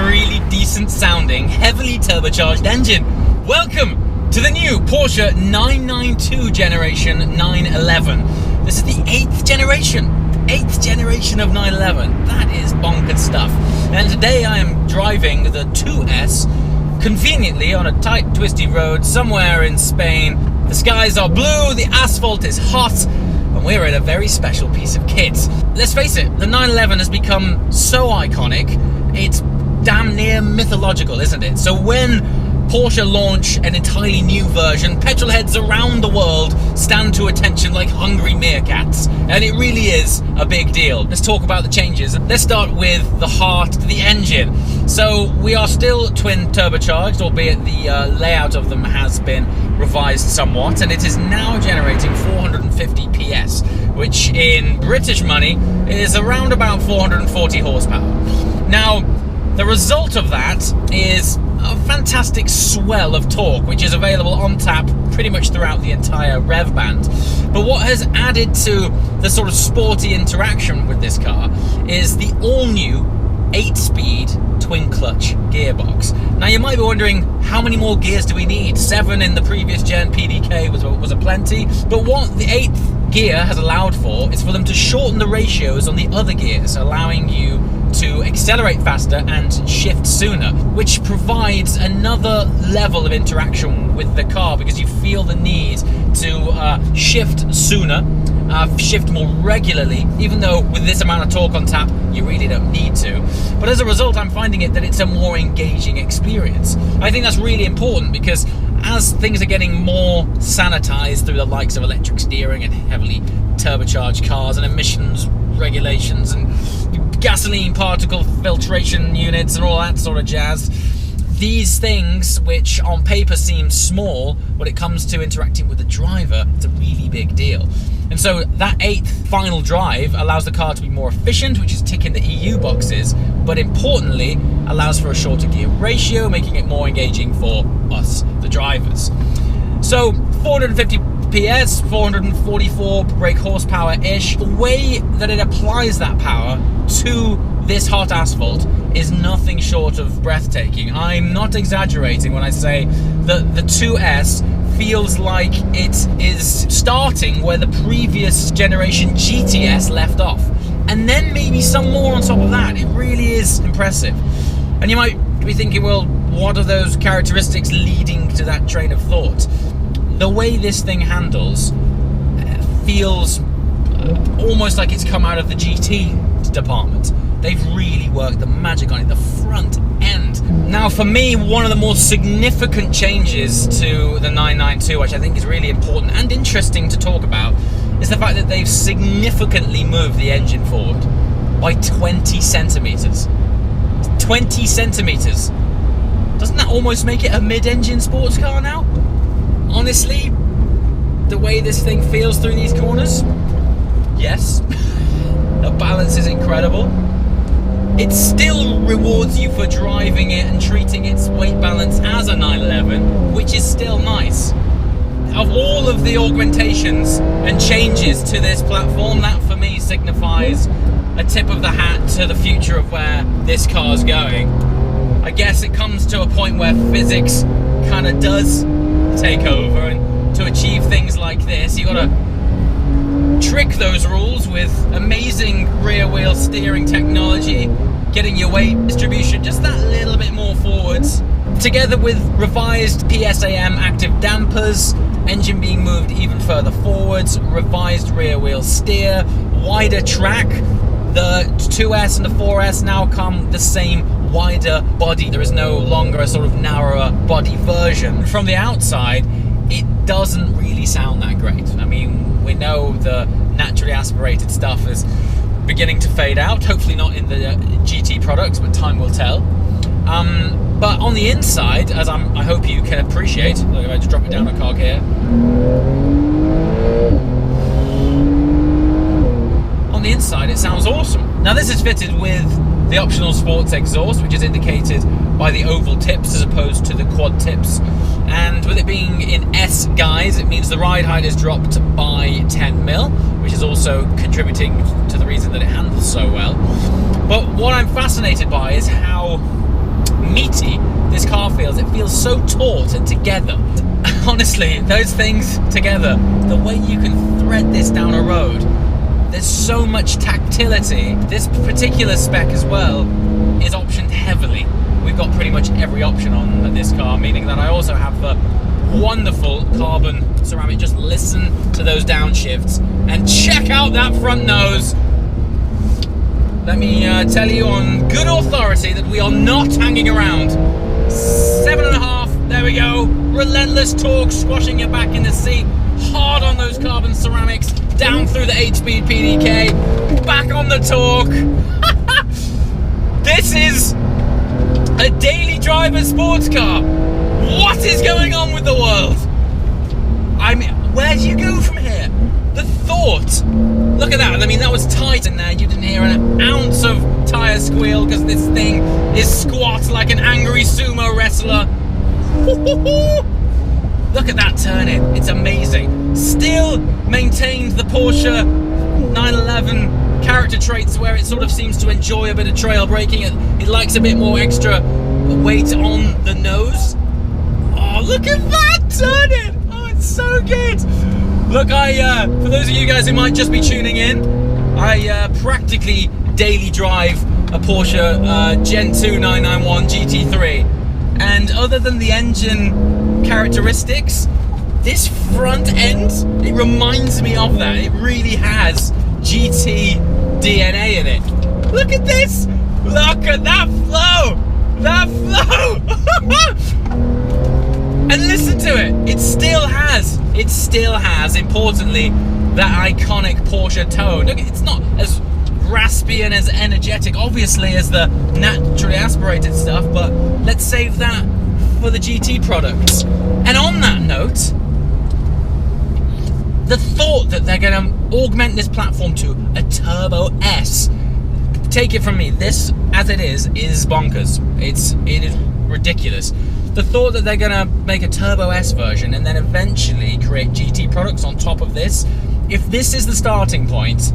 a really decent sounding, heavily turbocharged engine. Welcome to the new Porsche 992 generation 911. This is the 8th generation of 911. That is bonkers stuff. And today I am driving the 2S conveniently on a tight, twisty road somewhere in Spain. The skies are blue, the asphalt is hot, and we're in a very special piece of kit. Let's face it, the 911 has become so iconic, it's damn near mythological, isn't it? So when Porsche launch an entirely new version, petrolheads around the world stand to attention like hungry meerkats, and it really is a big deal. Let's talk about the changes. Let's start with the heart, the engine. So we are still twin turbocharged, albeit the layout of them has been revised somewhat, and it is now generating 450 PS, which in British money is around about 440 horsepower. Now, the result of that is a fantastic swell of torque, which is available on tap pretty much throughout the entire rev band. But what has added to the sort of sporty interaction with this car is the all-new 8-speed twin-clutch gearbox. Now you might be wondering, how many more gears do we need? 7 in the previous gen PDK was a plenty, but what the 8th gear has allowed for is for them to shorten the ratios on the other gears, allowing you to accelerate faster and shift sooner, which provides another level of interaction with the car because you feel the need to shift sooner, shift more regularly, even though with this amount of torque on tap you really don't need to. But as a result, I'm finding it that it's a more engaging experience. I think that's really important because as things are getting more sanitized through the likes of electric steering and heavily turbocharged cars and emissions regulations and gasoline particle filtration units and all that sort of jazz, these things which on paper seem small, when it comes to interacting with the driver, it's a really big deal. And so that 8th final drive allows the car to be more efficient, which is ticking the EU boxes, but importantly allows for a shorter gear ratio, making it more engaging for us, the drivers. So 450 PS, 444 brake horsepower-ish. The way that it applies that power to this hot asphalt is nothing short of breathtaking. I'm not exaggerating when I say that the 2S feels like it is starting where the previous generation GTS left off. And then maybe some more on top of that. It really is impressive. And you might be thinking, well, what are those characteristics leading to that train of thought? The way this thing handles feels almost like it's come out of the GT department. They've really worked the magic on it, the front end. Now for me, one of the more significant changes to the 992, which I think is really important and interesting to talk about, is the fact that they've significantly moved the engine forward by 20 centimeters. 20 centimeters. Doesn't that almost make it a mid-engine sports car now? Honestly, the way this thing feels through these corners, yes, the balance is incredible. It still rewards you for driving it and treating its weight balance as a 911, which is still nice. Of all of the augmentations and changes to this platform, that for me signifies a tip of the hat to the future of where this car's going. I guess it comes to a point where physics kind of does take over, and to achieve things like this you gotta trick those rules with amazing rear wheel steering technology, getting your weight distribution just that little bit more forwards, together with revised PSAM active dampers, engine being moved even further forwards, revised rear wheel steer, wider track. The 2S and the 4S now come the same wider body. There is no longer a sort of narrower body version. From the outside, it doesn't really sound that great. I mean, we know the naturally aspirated stuff is beginning to fade out, hopefully not in the GT products, but time will tell. But on the inside, as I hope you can appreciate, look, if I just drop it down a cog here, on the inside it sounds awesome. Now this is fitted with the optional sports exhaust, which is indicated by the oval tips as opposed to the quad tips, and with it being in S guise, it means the ride height is dropped by 10 mil, which is also contributing to the reason that it handles so well. But what I'm fascinated by is how so taut and together. Honestly, those things together, the way you can thread this down a road, there's so much tactility. This particular spec as well is optioned heavily. We've got pretty much every option on this car, meaning that I also have the wonderful carbon ceramic. Just listen to those downshifts and check out that front nose. Let me tell you on good authority that we are not hanging around. 7.5, there we go. Relentless torque, squashing you back in the seat. Hard on those carbon ceramics. Down through the 8-speed PDK. Back on the torque. This is a daily driver sports car. What is going on with the world? I mean, where do you go from here? The thought. Look at that. I mean, that was tight in there. You didn't hear an ounce of tyre squeal because this thing is squat like an angry sumo wrestler. Look at that turn in. It's amazing. Still maintained the Porsche 911 character traits where it sort of seems to enjoy a bit of trail braking. It likes a bit more extra weight on the nose. Oh, look at that turn in. Oh, it's so good. Look, for those of you guys who might just be tuning in, I practically daily drive a Porsche Gen 2 991 GT3. And other than the engine characteristics, this front end, it reminds me of that. It really has GT DNA in it. Look at this. Look at that flow. That flow. And listen to it. It still has, importantly, that iconic Porsche tone. Look, it's not as raspy and as energetic, obviously, as the naturally aspirated stuff, but let's save that for the GT products. And on that note, the thought that they're going to augment this platform to a Turbo S, take it from me, this, as it is bonkers. It is ridiculous. The thought that they're going to make a Turbo S version and then eventually create GT products on top of this, if this is the starting point,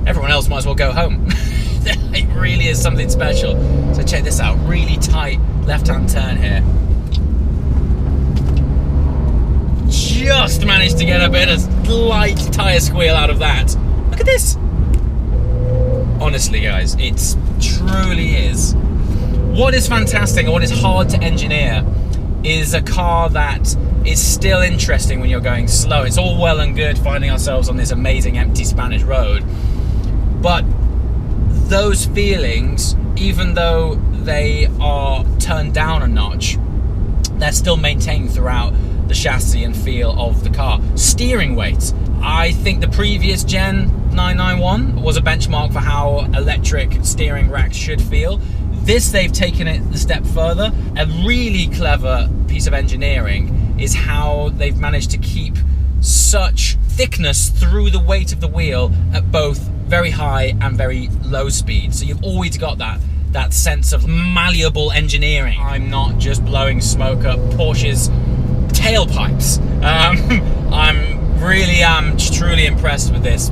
everyone else might as well go home. It really is something special. So check this out, really tight left-hand turn here. Just managed to get a bit of light tyre squeal out of that. Look at this. Honestly, guys, it truly is. What is fantastic and what is hard to engineer is a car that is still interesting when you're going slow. It's all well and good finding ourselves on this amazing empty Spanish road, but those feelings, even though they are turned down a notch, they're still maintained throughout the chassis and feel of the car. Steering weight. I think the previous Gen 991 was a benchmark for how electric steering racks should feel. This, they've taken it a step further. A really clever piece of engineering is how they've managed to keep such thickness through the weight of the wheel at both very high and very low speed. So you've always got that sense of malleable engineering. I'm not just blowing smoke up Porsche's tailpipes. I'm really truly impressed with this,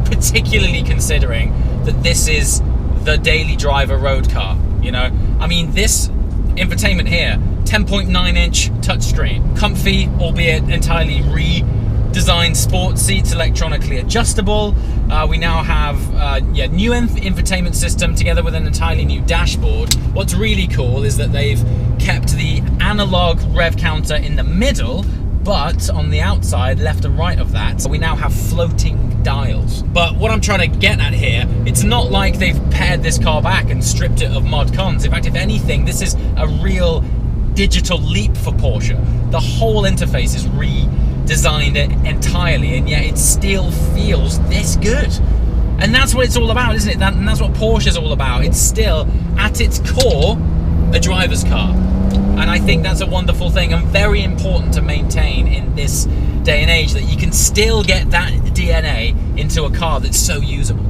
particularly considering that this is the daily driver road car. You know, I mean, this infotainment here, 10.9-inch touchscreen, comfy, albeit entirely redesigned sports seats, electronically adjustable. We now have new infotainment system together with an entirely new dashboard. What's really cool is that they've kept the analog rev counter in the middle, but on the outside, left and right of that, we now have floating dials. But what I'm trying to get at here, it's not like they've pared this car back and stripped it of mod cons. In fact, if anything, this is a real digital leap for Porsche. The whole interface is redesigned entirely, and yet it still feels this good. And that's what it's all about, isn't it? And that's what Porsche's all about. It's still, at its core, a driver's car. And I think that's a wonderful thing and very important to maintain in this day and age, that you can still get that DNA into a car that's so usable.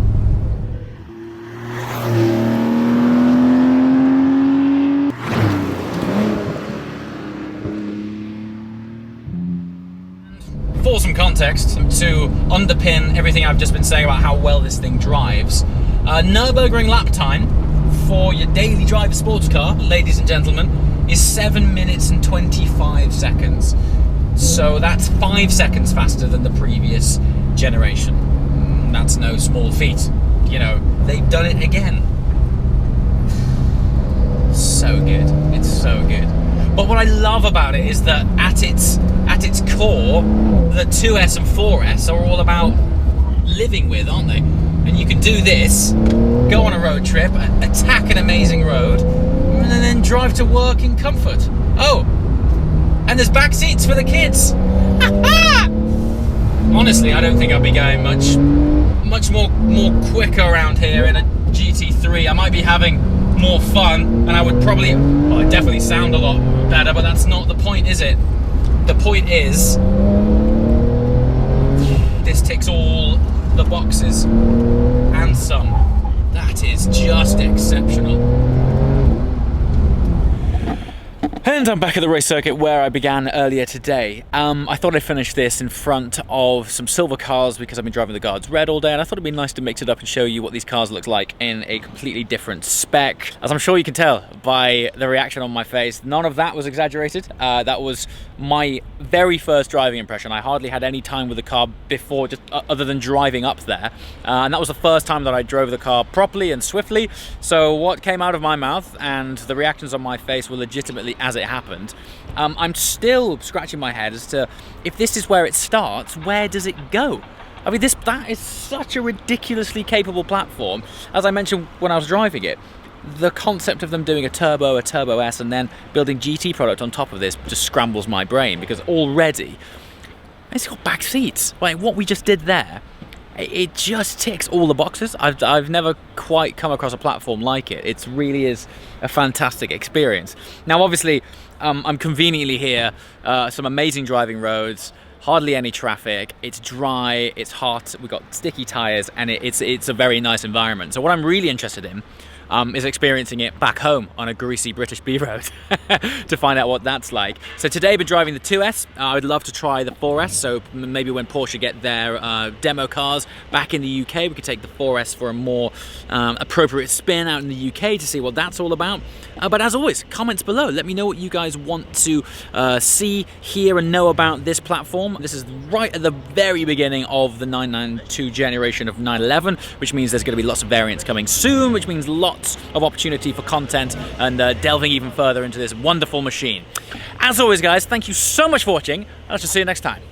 For some context, to underpin everything I've just been saying about how well this thing drives, Nürburgring lap time, for your daily driver sports car, ladies and gentlemen, is 7 minutes and 25 seconds. So that's 5 seconds faster than the previous generation. That's no small feat. You know, they've done it again. So good. It's so good. But what I love about it is that at its core, the 2S and 4S are all about living with, aren't they? And you can do this, go on a road trip, attack an amazing road, and then drive to work in comfort. Oh, and there's back seats for the kids. Honestly, I don't think I'll be going much more quicker around here in a GT3. I might be having more fun, and I would probably, well, I'd definitely sound a lot better, but that's not the point, is it? The point is, this ticks all the boxes and some. That is just exceptional. And I'm back at the race circuit where I began earlier today. I thought I'd finish this in front of some silver cars because I've been driving the Guards Red all day, and I thought it'd be nice to mix it up and show you what these cars look like in a completely different spec. As I'm sure you can tell by the reaction on my face, none of that was exaggerated. That was my very first driving impression. I hardly had any time with the car before, just other than driving up there. And that was the first time that I drove the car properly and swiftly. So what came out of my mouth and the reactions on my face were legitimately as it happened. I'm still scratching my head as to if this is where it starts, where does it go? I mean, that is such a ridiculously capable platform. As I mentioned when I was driving it, the concept of them doing a Turbo S, and then building GT product on top of this just scrambles my brain, because already it's got back seats. Like what we just did there, it just ticks all the boxes. I've never quite come across a platform like it. It really is a fantastic experience. Now, obviously, I'm conveniently here, some amazing driving roads, hardly any traffic, it's dry, it's hot, we've got sticky tires, and it's a very nice environment. So what I'm really interested in is experiencing it back home on a greasy British B road to find out what that's like. So today I've been driving the 2S. I would love to try the 4S, so maybe when Porsche get their demo cars back in the UK, we could take the 4S for a more appropriate spin out in the UK to see what that's all about. But as always, comments below. Let me know what you guys want to see, hear, and know about this platform. This is right at the very beginning of the 992 generation of 911, which means there's going to be lots of variants coming soon, which means lots of opportunity for content and delving even further into this wonderful machine. As always, guys, thank you so much for watching. I'll just see you next time.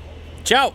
Ciao!